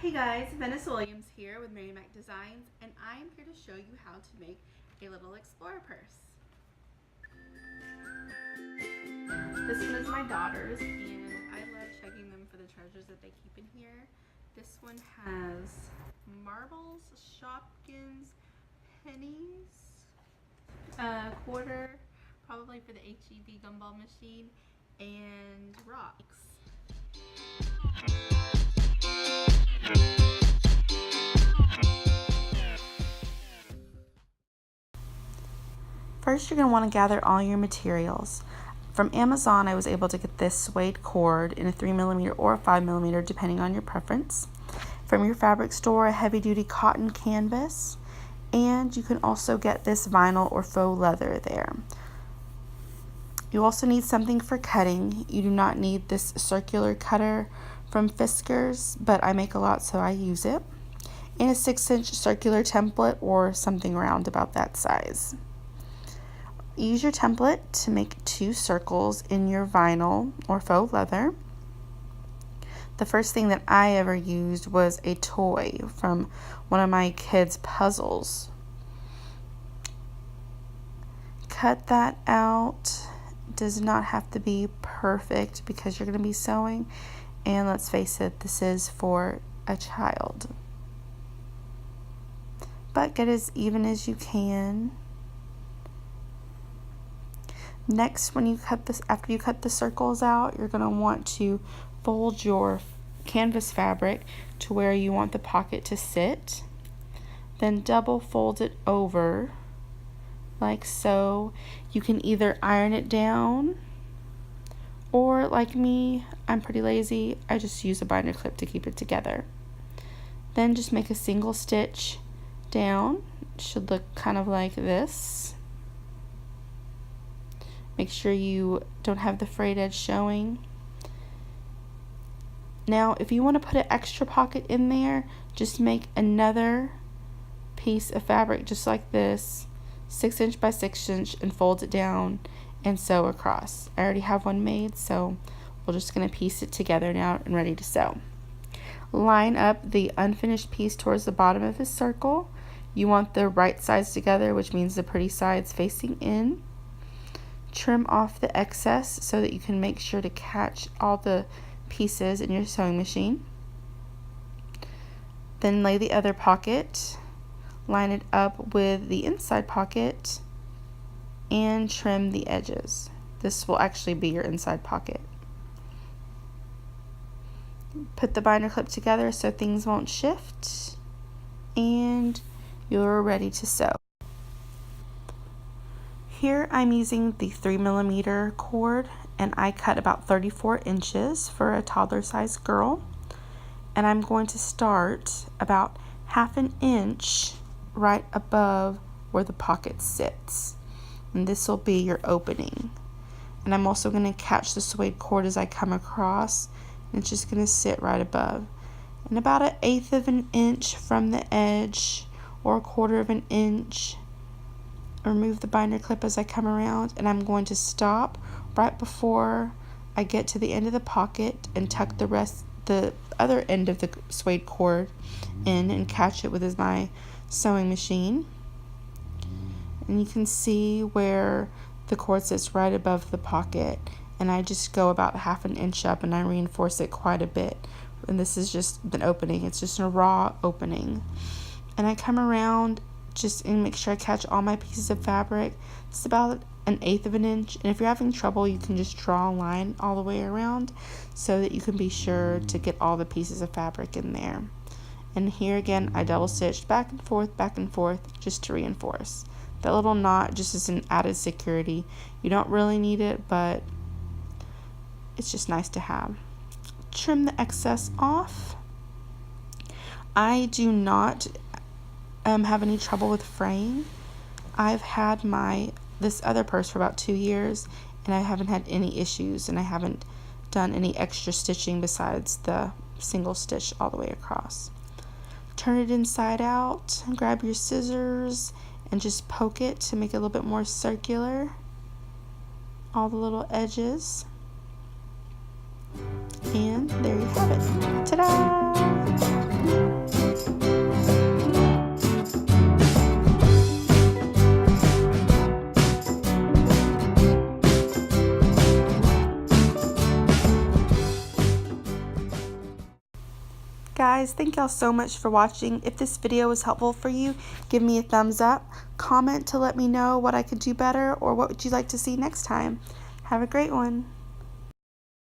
Hey guys, Venice Williams here with Mary Mac Designs, and I'm here to show you how to make a little explorer purse. This one is my daughter's, and I love checking them for the treasures that they keep in here. This one has marbles, Shopkins, pennies, a quarter, probably for the HEB gumball machine, and rocks. First, you're going to want to gather all your materials. From Amazon, I was able to get this suede cord in a 3mm or a 5mm, depending on your preference. From your fabric store, a heavy-duty cotton canvas, and you can also get this vinyl or faux leather there. You also need something for cutting. You do not need this circular cutter from Fiskars, but I make a lot, so I use it. And a 6-inch circular template or something around about that size. Use your template to make 2 circles in your vinyl or faux leather. The first thing that I ever used was a toy from one of my kids' puzzles. Cut that out. Does not have to be perfect because you're going to be sewing, and let's face it, this is for a child. But get as even as you can. Next, when you cut this, after you cut the circles out, you're going to want to fold your canvas fabric to where you want the pocket to sit. Then double fold it over like so. You can either iron it down, or like me, I'm pretty lazy, I just use a binder clip to keep it together. Then just make a single stitch down. It should look kind of like this. Make sure you don't have the frayed edge showing. Now, if you want to put an extra pocket in there, just make another piece of fabric just like this, 6-inch by 6-inch, and fold it down and sew across. I already have one made, so we're just going to piece it together now and ready to sew. Line up the unfinished piece towards the bottom of the circle. You want the right sides together, which means the pretty sides facing in. Trim off the excess so that you can make sure to catch all the pieces in your sewing machine. Then lay the other pocket, line it up with the inside pocket, and trim the edges. This will actually be your inside pocket. Put the binder clip together so things won't shift, and you're ready to sew. Here I'm using the 3mm cord, and I cut about 34 inches for a toddler sized girl. And I'm going to start about 1/2 inch right above where the pocket sits. And this will be your opening. And I'm also going to catch the suede cord as I come across, and it's just going to sit right above. And about 1/8 of an inch from the edge, or 1/4 of an inch, remove the binder clip as I come around, and I'm going to stop right before I get to the end of the pocket and tuck the other end of the suede cord in and catch it with my sewing machine. And you can see where the cord sits right above the pocket, and I just go about 1/2 inch up and I reinforce it quite a bit. And this is just an opening, it's just a raw opening. And I come around just and make sure I catch all my pieces of fabric. It's about 1/8 of an inch, and if you're having trouble, you can just draw a line all the way around so that you can be sure to get all the pieces of fabric in there. And here again, I double stitched back and forth just to reinforce. That little knot just is an added security. You don't really need it, but it's just nice to have. Trim the excess off. I do not have any trouble with fraying. I've had this other purse for about 2 years, and I haven't had any issues, and I haven't done any extra stitching besides the single stitch all the way across. Turn it inside out, grab your scissors, and just poke it to make it a little bit more circular, all the little edges. And there you have it. Ta-da! guys, thank y'all so much for watching. If this video was helpful for you, give me a thumbs up. Comment to let me know what I could do better or what would you like to see next time. Have a great one.